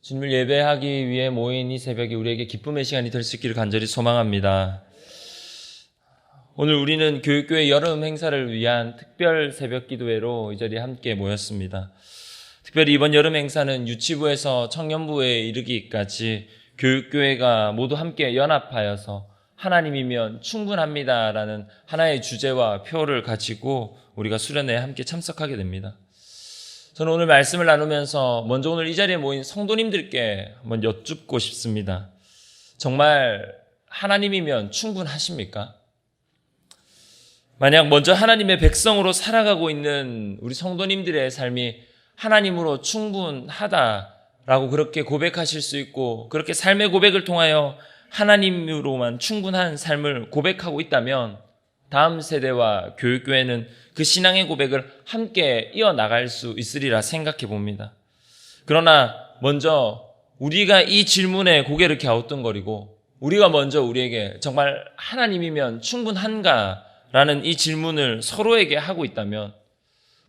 주님을 예배하기 위해 모인 이 새벽이 우리에게 기쁨의 시간이 될 수 있기를 간절히 소망합니다. 오늘 우리는 교육교회 여름 행사를 위한 특별 새벽 기도회로 이 자리에 함께 모였습니다. 특별히 이번 여름 행사는 유치부에서 청년부에 이르기까지 교육교회가 모두 함께 연합하여서 하나님이면 충분합니다라는 하나의 주제와 표를 가지고 우리가 수련회에 함께 참석하게 됩니다. 저는 오늘 말씀을 나누면서 먼저 오늘 이 자리에 모인 성도님들께 한번 여쭙고 싶습니다. 정말 하나님이면 충분하십니까? 만약 먼저 하나님의 백성으로 살아가고 있는 우리 성도님들의 삶이 하나님으로 충분하다라고 그렇게 고백하실 수 있고, 그렇게 삶의 고백을 통하여 하나님으로만 충분한 삶을 고백하고 있다면 다음 세대와 교육교회는 그 신앙의 고백을 함께 이어나갈 수 있으리라 생각해 봅니다. 그러나 먼저 우리가 이 질문에 고개를 갸우뚱거리고 우리가 먼저 우리에게 정말 하나님이면 충분한가? 라는 이 질문을 서로에게 하고 있다면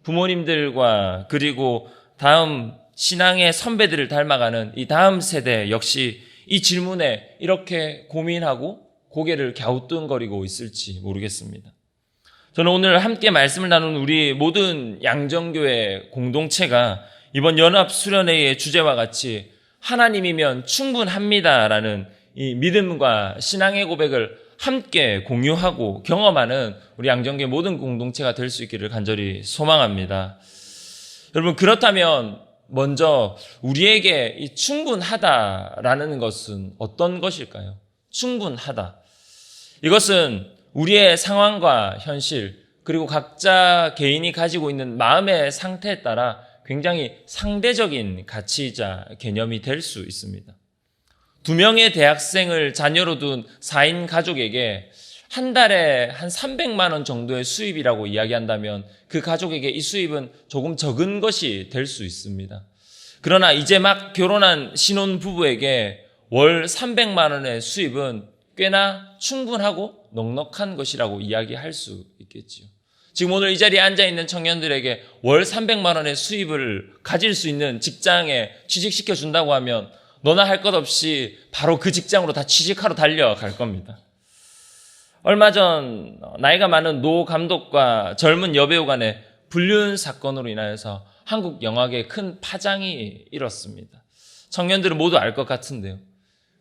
부모님들과 그리고 다음 신앙의 선배들을 닮아가는 이 다음 세대 역시 이 질문에 이렇게 고민하고 고개를 갸우뚱거리고 있을지 모르겠습니다. 저는 오늘 함께 말씀을 나눈 우리 모든 양정교회 공동체가 이번 연합 수련회의 주제와 같이 하나님이면 충분합니다라는 이 믿음과 신앙의 고백을 함께 공유하고 경험하는 우리 양정교회 모든 공동체가 될 수 있기를 간절히 소망합니다. 여러분, 그렇다면 먼저 우리에게 이 충분하다라는 것은 어떤 것일까요? 충분하다. 이것은 우리의 상황과 현실, 그리고 각자 개인이 가지고 있는 마음의 상태에 따라 굉장히 상대적인 가치이자 개념이 될 수 있습니다. 2명의 대학생을 자녀로 둔 4인 가족에게 한 달에 한 300만 원 정도의 수입이라고 이야기한다면 그 가족에게 이 수입은 조금 적은 것이 될 수 있습니다. 그러나 이제 막 결혼한 신혼부부에게 월 300만 원의 수입은 꽤나 충분하고 넉넉한 것이라고 이야기할 수 있겠지요. 지금 오늘 이 자리에 앉아있는 청년들에게 월 300만 원의 수입을 가질 수 있는 직장에 취직시켜 준다고 하면 너나 할 것 없이 바로 그 직장으로 다 취직하러 달려갈 겁니다. 얼마 전 나이가 많은 노 감독과 젊은 여배우 간의 불륜 사건으로 인하여서 한국 영화계에 큰 파장이 일었습니다. 청년들은 모두 알 것 같은데요.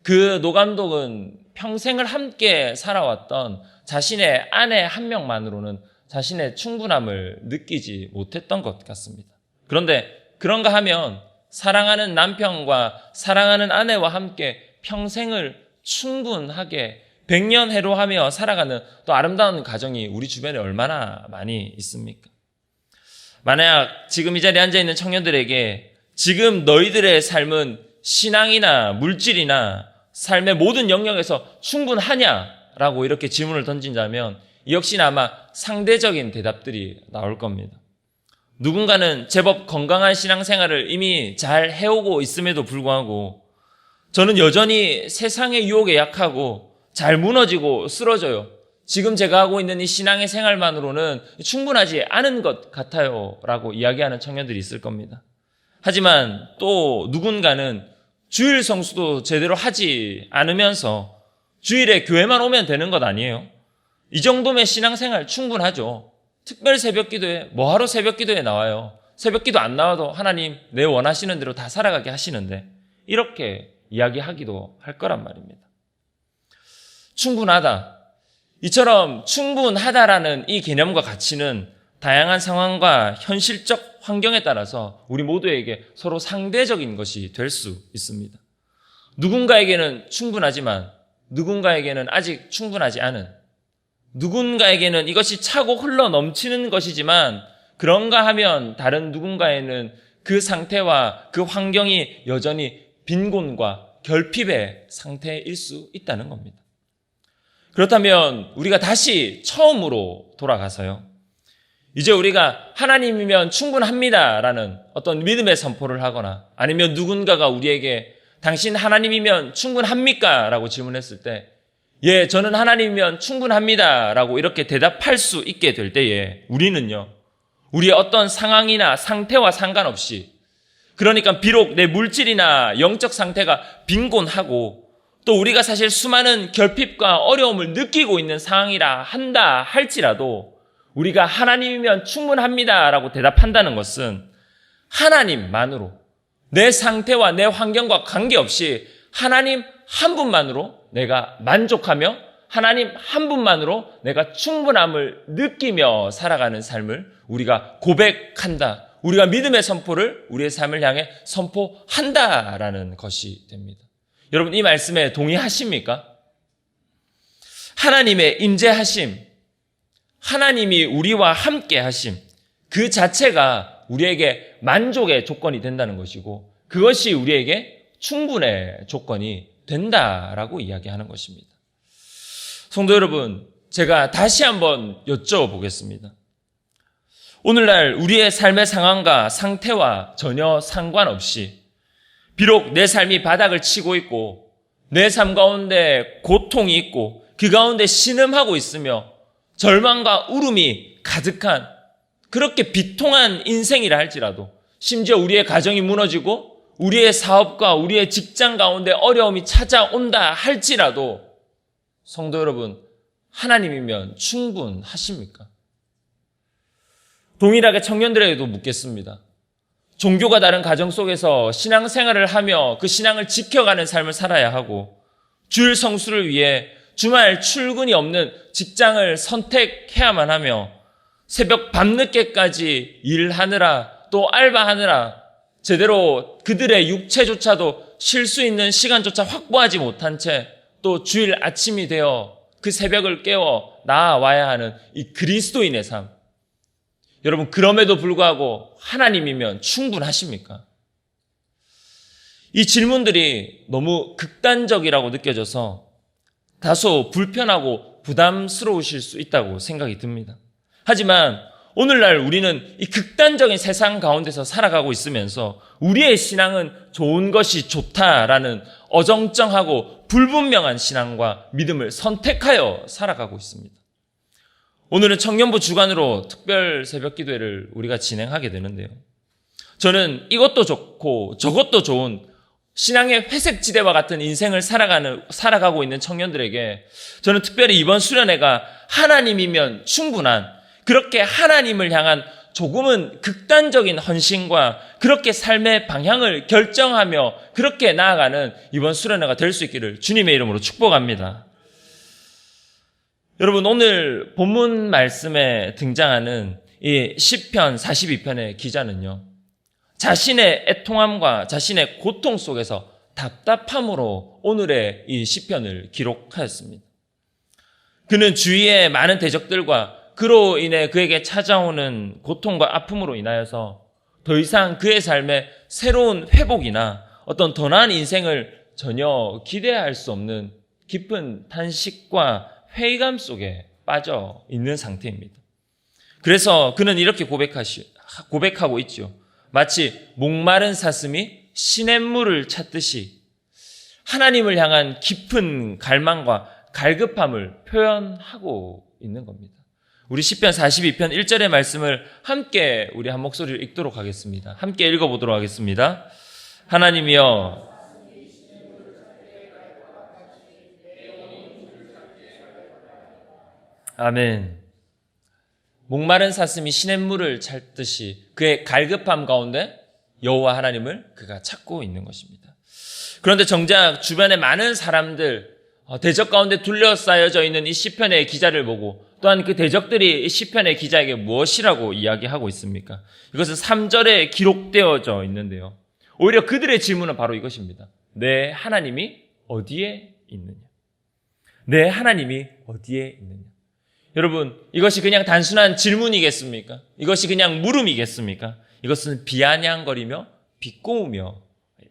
그 노 감독은 평생을 함께 살아왔던 자신의 아내 한 명만으로는 자신의 충분함을 느끼지 못했던 것 같습니다. 그런데 그런가 하면 사랑하는 남편과 사랑하는 아내와 함께 평생을 충분하게 백년해로하며 살아가는 또 아름다운 가정이 우리 주변에 얼마나 많이 있습니까? 만약 지금 이 자리에 앉아있는 청년들에게 지금 너희들의 삶은 신앙이나 물질이나 삶의 모든 영역에서 충분하냐라고 이렇게 질문을 던진다면 역시나 아마 상대적인 대답들이 나올 겁니다. 누군가는 제법 건강한 신앙생활을 이미 잘 해오고 있음에도 불구하고 저는 여전히 세상의 유혹에 약하고 잘 무너지고 쓰러져요. 지금 제가 하고 있는 이 신앙의 생활만으로는 충분하지 않은 것 같아요 라고 이야기하는 청년들이 있을 겁니다. 하지만 또 누군가는 주일 성수도 제대로 하지 않으면서 주일에 교회만 오면 되는 것 아니에요? 이 정도면 신앙생활 충분하죠. 특별 새벽기도에 뭐하러 새벽기도에 나와요? 새벽기도 안 나와도 하나님 내 원하시는 대로 다 살아가게 하시는데 이렇게 이야기하기도 할 거란 말입니다. 충분하다. 이처럼 충분하다라는 이 개념과 가치는 다양한 상황과 현실적 환경에 따라서 우리 모두에게 서로 상대적인 것이 될 수 있습니다. 누군가에게는 충분하지만 누군가에게는 아직 충분하지 않은, 누군가에게는 이것이 차고 흘러 넘치는 것이지만 그런가 하면 다른 누군가에는 그 상태와 그 환경이 여전히 빈곤과 결핍의 상태일 수 있다는 겁니다. 그렇다면 우리가 다시 처음으로 돌아가서요. 이제 우리가 하나님이면 충분합니다라는 어떤 믿음의 선포를 하거나 아니면 누군가가 우리에게 당신 하나님이면 충분합니까? 라고 질문했을 때 예, 저는 하나님이면 충분합니다 라고 이렇게 대답할 수 있게 될 때에 우리는요, 우리의 어떤 상황이나 상태와 상관없이 그러니까 비록 내 물질이나 영적 상태가 빈곤하고 또 우리가 사실 수많은 결핍과 어려움을 느끼고 있는 상황이라 한다 할지라도 우리가 하나님이면 충분합니다라고 대답한다는 것은 하나님만으로 내 상태와 내 환경과 관계없이 하나님 한 분만으로 내가 만족하며 하나님 한 분만으로 내가 충분함을 느끼며 살아가는 삶을 우리가 고백한다. 우리가 믿음의 선포를 우리의 삶을 향해 선포한다라는 것이 됩니다. 여러분, 이 말씀에 동의하십니까? 하나님의 임재하심, 하나님이 우리와 함께 하심, 그 자체가 우리에게 만족의 조건이 된다는 것이고 그것이 우리에게 충분의 조건이 된다라고 이야기하는 것입니다. 성도 여러분, 제가 다시 한번 여쭤보겠습니다. 오늘날 우리의 삶의 상황과 상태와 전혀 상관없이 비록 내 삶이 바닥을 치고 있고 내 삶 가운데 고통이 있고 그 가운데 신음하고 있으며 절망과 울음이 가득한 그렇게 비통한 인생이라 할지라도 심지어 우리의 가정이 무너지고 우리의 사업과 우리의 직장 가운데 어려움이 찾아온다 할지라도 성도 여러분, 하나님이면 충분하십니까? 동일하게 청년들에게도 묻겠습니다. 종교가 다른 가정 속에서 신앙생활을 하며 그 신앙을 지켜가는 삶을 살아야 하고 주일 성수를 위해 주말 출근이 없는 직장을 선택해야만 하며 새벽 밤늦게까지 일하느라 또 알바하느라 제대로 그들의 육체조차도 쉴 수 있는 시간조차 확보하지 못한 채 또 주일 아침이 되어 그 새벽을 깨워 나아와야 하는 이 그리스도인의 삶. 여러분, 그럼에도 불구하고 하나님이면 충분하십니까? 이 질문들이 너무 극단적이라고 느껴져서 다소 불편하고 부담스러우실 수 있다고 생각이 듭니다. 하지만 오늘날 우리는 이 극단적인 세상 가운데서 살아가고 있으면서 우리의 신앙은 좋은 것이 좋다라는 어정쩡하고 불분명한 신앙과 믿음을 선택하여 살아가고 있습니다. 오늘은 청년부 주간으로 특별 새벽 기도회를 우리가 진행하게 되는데요. 저는 이것도 좋고 저것도 좋은 신앙의 회색지대와 같은 인생을 살아가고 있는 청년들에게 저는 특별히 이번 수련회가 하나님이면 충분한 그렇게 하나님을 향한 조금은 극단적인 헌신과 그렇게 삶의 방향을 결정하며 그렇게 나아가는 이번 수련회가 될 수 있기를 주님의 이름으로 축복합니다. 여러분, 오늘 본문 말씀에 등장하는 이 시편 42편의 기자는요, 자신의 애통함과 자신의 고통 속에서 답답함으로 오늘의 이 시편을 기록하였습니다. 그는 주위의 많은 대적들과 그로 인해 그에게 찾아오는 고통과 아픔으로 인하여서 더 이상 그의 삶에 새로운 회복이나 어떤 더 나은 인생을 전혀 기대할 수 없는 깊은 탄식과 회의감 속에 빠져 있는 상태입니다. 그래서 그는 이렇게 고백하고 있죠. 마치 목마른 사슴이 시냇물을 찾듯이 하나님을 향한 깊은 갈망과 갈급함을 표현하고 있는 겁니다. 우리 시편 42편 1절의 말씀을 함께 우리 한 목소리를 읽도록 하겠습니다. 함께 읽어보도록 하겠습니다. 하나님이여, 아멘. 목마른 사슴이 시냇물을 찾듯이 그의 갈급함 가운데 여호와 하나님을 그가 찾고 있는 것입니다. 그런데 정작 주변에 많은 사람들, 대적 가운데 둘러싸여져 있는 이 시편의 기자를 보고 또한 그 대적들이 이 시편의 기자에게 무엇이라고 이야기하고 있습니까? 이것은 3절에 기록되어져 있는데요. 오히려 그들의 질문은 바로 이것입니다. 내 하나님이 어디에 있느냐? 내 하나님이 어디에 있느냐? 여러분, 이것이 그냥 단순한 질문이겠습니까? 이것이 그냥 물음이겠습니까? 이것은 비아냥거리며 비꼬우며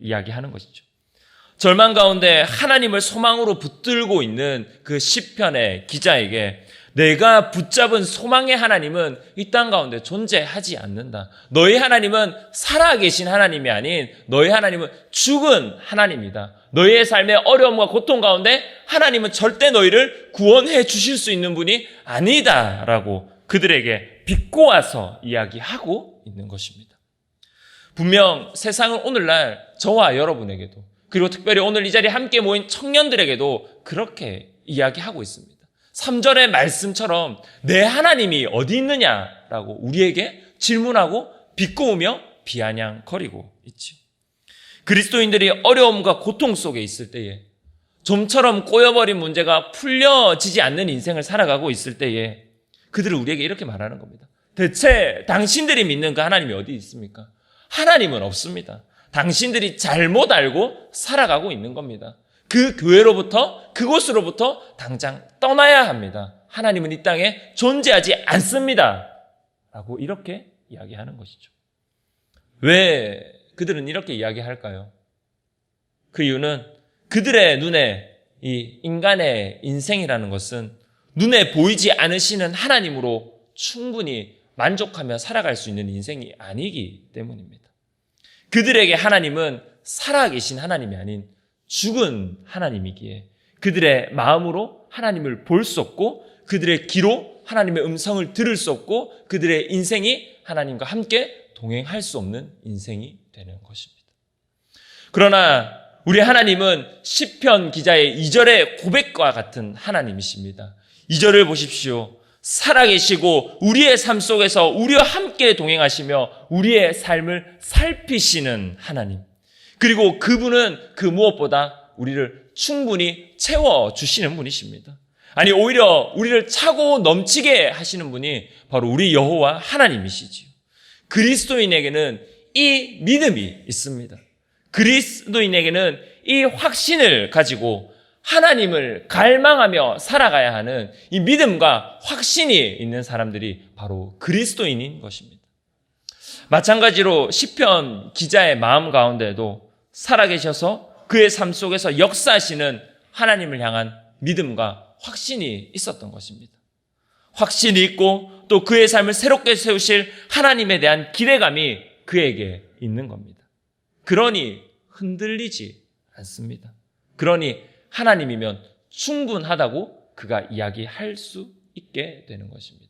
이야기하는 것이죠. 절망 가운데 하나님을 소망으로 붙들고 있는 그 시편의 기자에게 내가 붙잡은 소망의 하나님은 이 땅 가운데 존재하지 않는다. 너희 하나님은 살아계신 하나님이 아닌 너희 하나님은 죽은 하나님이다. 너희의 삶의 어려움과 고통 가운데 하나님은 절대 너희를 구원해 주실 수 있는 분이 아니다라고 그들에게 비꼬아서 이야기하고 있는 것입니다. 분명 세상은 오늘날 저와 여러분에게도, 그리고 특별히 오늘 이 자리에 함께 모인 청년들에게도 그렇게 이야기하고 있습니다. 3절의 말씀처럼 내 하나님이 어디 있느냐라고 우리에게 질문하고 비꼬으며 비아냥거리고 있지요. 그리스도인들이 어려움과 고통 속에 있을 때에, 좀처럼 꼬여버린 문제가 풀려지지 않는 인생을 살아가고 있을 때에 그들은 우리에게 이렇게 말하는 겁니다. 대체 당신들이 믿는 그 하나님이 어디 있습니까? 하나님은 없습니다. 당신들이 잘못 알고 살아가고 있는 겁니다. 그 교회로부터, 그곳으로부터 당장 떠나야 합니다. 하나님은 이 땅에 존재하지 않습니다. 라고 이렇게 이야기하는 것이죠. 왜 그들은 이렇게 이야기할까요? 그 이유는 그들의 눈에 이 인간의 인생이라는 것은 눈에 보이지 않으시는 하나님으로 충분히 만족하며 살아갈 수 있는 인생이 아니기 때문입니다. 그들에게 하나님은 살아계신 하나님이 아닌 죽은 하나님이기에 그들의 마음으로 하나님을 볼 수 없고, 그들의 귀로 하나님의 음성을 들을 수 없고, 그들의 인생이 하나님과 함께 동행할 수 없는 인생이 되는 것입니다. 그러나 우리 하나님은 시편 기자의 2절의 고백과 같은 하나님이십니다. 2절을 보십시오. 살아계시고 우리의 삶 속에서 우리와 함께 동행하시며 우리의 삶을 살피시는 하나님. 그리고 그분은 그 무엇보다 우리를 충분히 채워주시는 분이십니다. 아니, 오히려 우리를 차고 넘치게 하시는 분이 바로 우리 여호와 하나님이시지요. 그리스도인에게는 이 믿음이 있습니다. 그리스도인에게는 이 확신을 가지고 하나님을 갈망하며 살아가야 하는 이 믿음과 확신이 있는 사람들이 바로 그리스도인인 것입니다. 마찬가지로 시편 기자의 마음 가운데에도 살아계셔서 그의 삶 속에서 역사하시는 하나님을 향한 믿음과 확신이 있었던 것입니다. 확신이 있고 또 그의 삶을 새롭게 세우실 하나님에 대한 기대감이 그에게 있는 겁니다. 그러니 흔들리지 않습니다. 그러니 하나님이면 충분하다고 그가 이야기할 수 있게 되는 것입니다.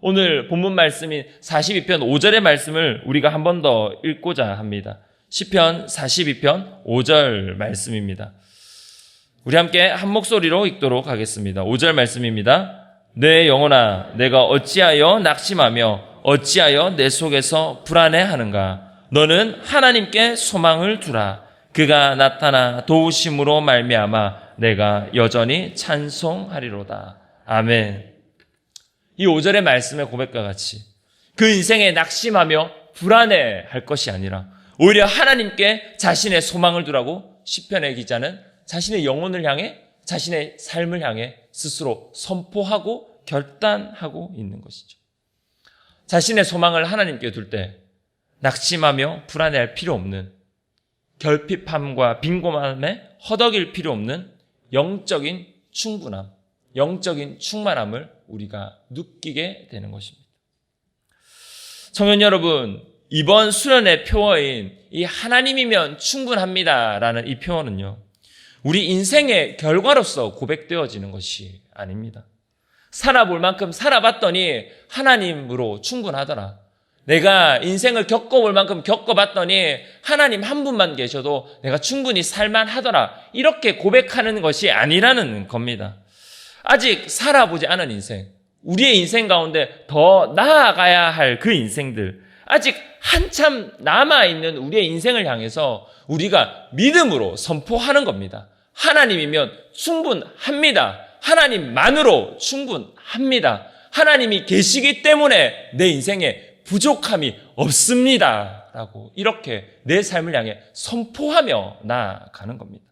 오늘 본문 말씀인 42편 5절의 말씀을 우리가 한 번 더 읽고자 합니다. 시편 42편 5절 말씀입니다. 우리 함께 한 목소리로 읽도록 하겠습니다. 5절 말씀입니다. 내 영혼아, 내가 어찌하여 낙심하며 어찌하여 내 속에서 불안해하는가? 너는 하나님께 소망을 두라. 그가 나타나 도우심으로 말미암아 내가 여전히 찬송하리로다. 아멘. 이 5절의 말씀의 고백과 같이 그 인생에 낙심하며 불안해할 것이 아니라 오히려 하나님께 자신의 소망을 두라고 시편의 기자는 자신의 영혼을 향해, 자신의 삶을 향해 스스로 선포하고 결단하고 있는 것이죠. 자신의 소망을 하나님께 둘 때 낙심하며 불안해할 필요 없는, 결핍함과 빈곤함에 허덕일 필요 없는 영적인 충분함, 영적인 충만함을 우리가 느끼게 되는 것입니다. 청년 여러분, 이번 수련의 표어인 이 하나님이면 충분합니다라는 이 표어는요, 우리 인생의 결과로서 고백되어지는 것이 아닙니다. 살아볼 만큼 살아봤더니 하나님으로 충분하더라. 내가 인생을 겪어볼 만큼 겪어봤더니 하나님 한 분만 계셔도 내가 충분히 살만하더라. 이렇게 고백하는 것이 아니라는 겁니다. 아직 살아보지 않은 인생, 우리의 인생 가운데 더 나아가야 할 그 인생들, 아직 한참 남아있는 우리의 인생을 향해서 우리가 믿음으로 선포하는 겁니다. 하나님이면 충분합니다. 하나님만으로 충분합니다. 하나님이 계시기 때문에 내 인생에 부족함이 없습니다. 라고 이렇게 내 삶을 향해 선포하며 나아가는 겁니다.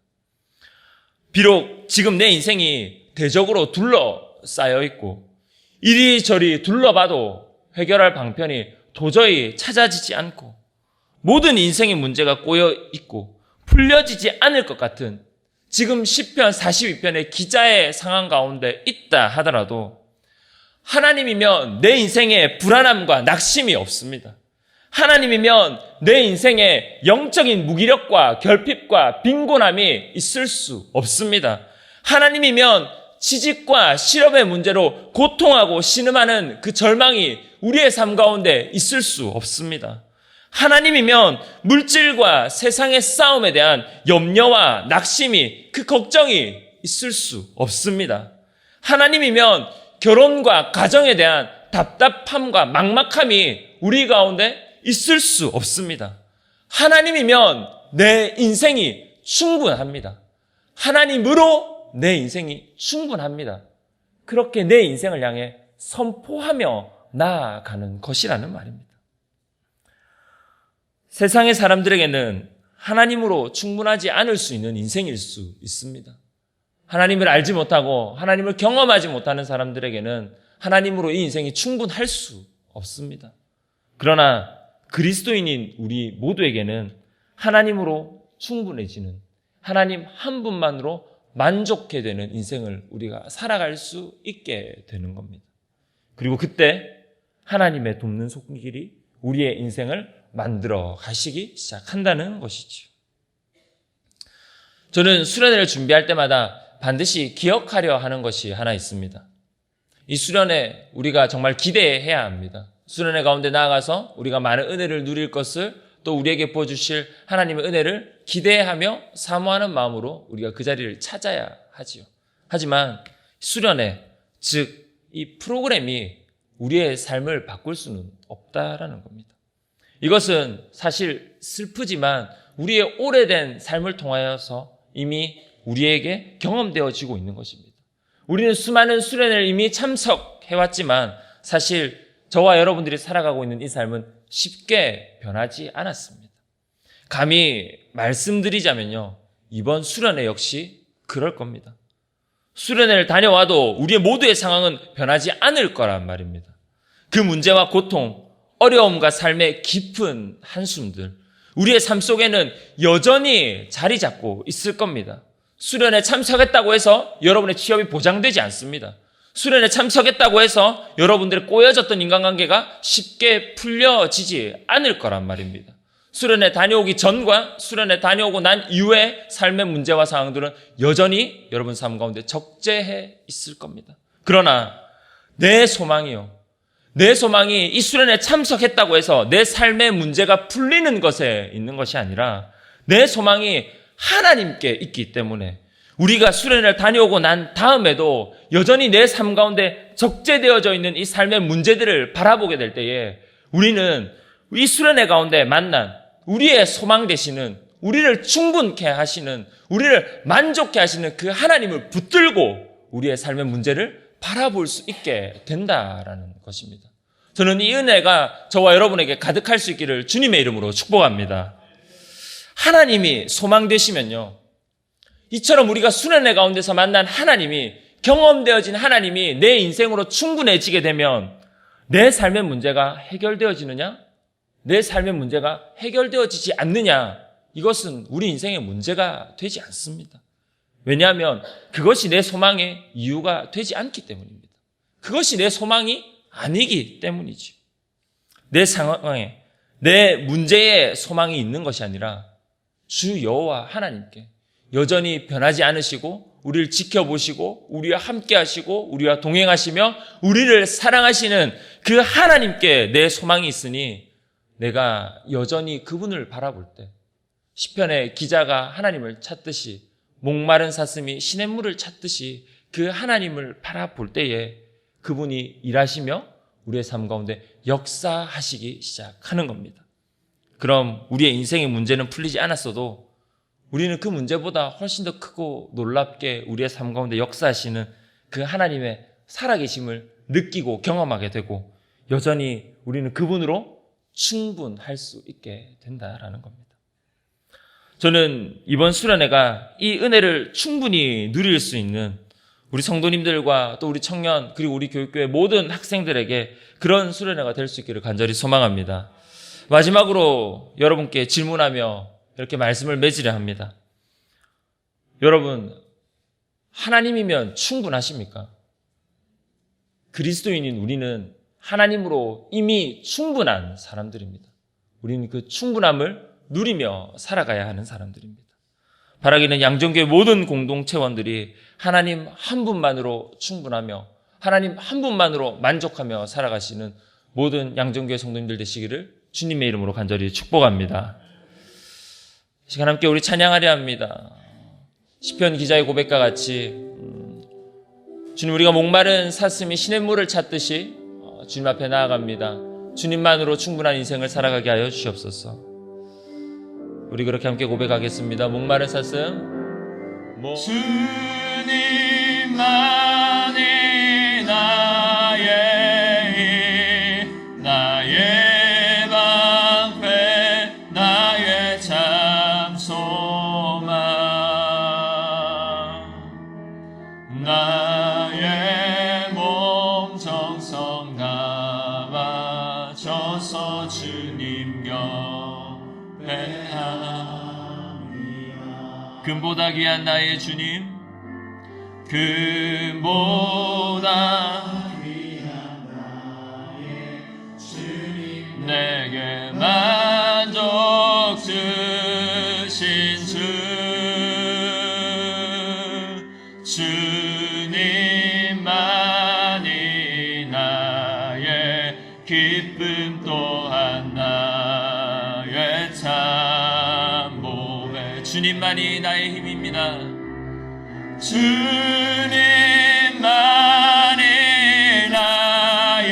비록 지금 내 인생이 대적으로 둘러싸여 있고 이리저리 둘러봐도 해결할 방편이 도저히 찾아지지 않고 모든 인생의 문제가 꼬여 있고 풀려지지 않을 것 같은 지금 시편 42편의 기자의 상황 가운데 있다 하더라도 하나님이면 내 인생에 불안함과 낙심이 없습니다. 하나님이면 내 인생에 영적인 무기력과 결핍과 빈곤함이 있을 수 없습니다. 하나님이면 취직과 실업의 문제로 고통하고 신음하는 그 절망이 우리의 삶 가운데 있을 수 없습니다. 하나님이면 물질과 세상의 싸움에 대한 염려와 낙심이, 그 걱정이 있을 수 없습니다. 하나님이면 결혼과 가정에 대한 답답함과 막막함이 우리 가운데 있을 수 없습니다. 하나님이면 내 인생이 충분합니다. 하나님으로 내 인생이 충분합니다. 그렇게 내 인생을 향해 선포하며 나아가는 것이라는 말입니다. 세상의 사람들에게는 하나님으로 충분하지 않을 수 있는 인생일 수 있습니다. 하나님을 알지 못하고 하나님을 경험하지 못하는 사람들에게는 하나님으로 이 인생이 충분할 수 없습니다. 그러나 그리스도인인 우리 모두에게는 하나님으로 충분해지는, 하나님 한 분만으로 만족해 되는 인생을 우리가 살아갈 수 있게 되는 겁니다. 그리고 그때 하나님의 돕는 손길이 우리의 인생을 만들어 가시기 시작한다는 것이죠. 저는 수련회를 준비할 때마다 반드시 기억하려 하는 것이 하나 있습니다. 이 수련회 우리가 정말 기대해야 합니다. 수련회 가운데 나아가서 우리가 많은 은혜를 누릴 것을, 또 우리에게 부어주실 하나님의 은혜를 기대하며 사모하는 마음으로 우리가 그 자리를 찾아야 하지요. 하지만 수련회, 즉 이 프로그램이 우리의 삶을 바꿀 수는 없다라는 겁니다. 이것은 사실 슬프지만 우리의 오래된 삶을 통하여서 이미 우리에게 경험되어지고 있는 것입니다. 우리는 수많은 수련회를 이미 참석해왔지만 사실 저와 여러분들이 살아가고 있는 이 삶은 쉽게 변하지 않았습니다. 감히 말씀드리자면요, 이번 수련회 역시 그럴 겁니다. 수련회를 다녀와도 우리의 모두의 상황은 변하지 않을 거란 말입니다. 그 문제와 고통, 어려움과 삶의 깊은 한숨들, 우리의 삶 속에는 여전히 자리 잡고 있을 겁니다. 수련회 참석했다고 해서 여러분의 취업이 보장되지 않습니다. 수련회 참석했다고 해서 여러분들의 꼬여졌던 인간관계가 쉽게 풀려지지 않을 거란 말입니다. 수련회 다녀오기 전과 수련회 다녀오고 난 이후의 삶의 문제와 상황들은 여전히 여러분 삶 가운데 적재해 있을 겁니다. 그러나 내 소망이요, 내 소망이 이 수련회에 참석했다고 해서 내 삶의 문제가 풀리는 것에 있는 것이 아니라 내 소망이 하나님께 있기 때문에 우리가 수련회를 다녀오고 난 다음에도 여전히 내 삶 가운데 적재되어져 있는 이 삶의 문제들을 바라보게 될 때에 우리는 이 수련회 가운데 만난 우리의 소망 되시는, 우리를 충분케 하시는, 우리를 만족케 하시는 그 하나님을 붙들고 우리의 삶의 문제를 바라볼 수 있게 된다라는 것입니다. 저는 이 은혜가 저와 여러분에게 가득할 수 있기를 주님의 이름으로 축복합니다. 하나님이 소망 되시면요, 이처럼 우리가 수련회 가운데서 만난 하나님이, 경험되어진 하나님이 내 인생으로 충분해지게 되면 내 삶의 문제가 해결되어지느냐? 내 삶의 문제가 해결되어지지 않느냐? 이것은 우리 인생의 문제가 되지 않습니다. 왜냐하면 그것이 내 소망의 이유가 되지 않기 때문입니다. 그것이 내 소망이 아니기 때문이지. 내 상황에, 내 문제에 소망이 있는 것이 아니라 주 여호와 하나님께 여전히 변하지 않으시고 우리를 지켜보시고 우리와 함께 하시고 우리와 동행하시며 우리를 사랑하시는 그 하나님께 내 소망이 있으니 내가 여전히 그분을 바라볼 때 시편의 기자가 하나님을 찾듯이 목마른 사슴이 시냇물을 찾듯이 그 하나님을 바라볼 때에 그분이 일하시며 우리의 삶 가운데 역사하시기 시작하는 겁니다. 그럼 우리의 인생의 문제는 풀리지 않았어도 우리는 그 문제보다 훨씬 더 크고 놀랍게 우리의 삶 가운데 역사하시는 그 하나님의 살아계심을 느끼고 경험하게 되고 여전히 우리는 그분으로 충분할 수 있게 된다라는 겁니다. 저는 이번 수련회가 이 은혜를 충분히 누릴 수 있는 우리 성도님들과 또 우리 청년 그리고 우리 교육교회 모든 학생들에게 그런 수련회가 될 수 있기를 간절히 소망합니다. 마지막으로 여러분께 질문하며 이렇게 말씀을 맺으려 합니다. 여러분, 하나님이면 충분하십니까? 그리스도인인 우리는 하나님으로 이미 충분한 사람들입니다. 우리는 그 충분함을 누리며 살아가야 하는 사람들입니다. 바라기는 양정교회 모든 공동체원들이 하나님 한 분만으로 충분하며 하나님 한 분만으로 만족하며 살아가시는 모든 양정교회 성도님들 되시기를 주님의 이름으로 간절히 축복합니다. 이 시간 함께 우리 찬양하려 합니다. 시편 기자의 고백과 같이 주님, 우리가 목마른 사슴이 시냇물을 찾듯이 주님 앞에 나아갑니다. 주님만으로 충분한 인생을 살아가게 하여 주시옵소서. 우리 그렇게 함께 고백하겠습니다. 목마른 사슴 주님만이 나의 힘, 나의 방패, 나의 참 소망, 나의 몸 정성 다 바쳐서 주님 곁에 함이라. 금보다 귀한 나의 주님, 금보다 귀한 나의 주님, 내게 만족 주신 주, 주님만이 나의 기쁨 또한 나의 참 몸에, 주님만이 나의 힘입니다. 주님만이 나의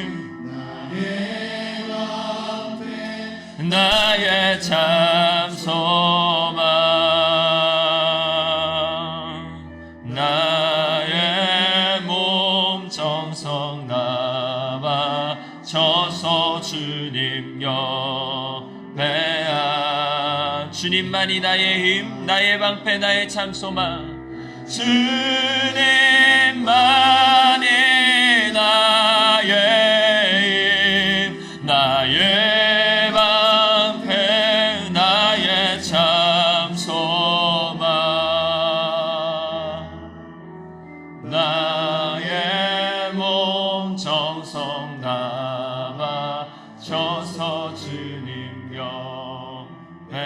힘, 나의 방패, 나의 참 소망, 나의 몸 정성 다 바쳐서 주님 옆에 주님만이 나의 힘, 나의 방패, 나의 참 소망, 주님만이 나의 힘, 나의 방패, 나의 참 소망, 나의 몸 정성 다 바쳐서 주님 옆에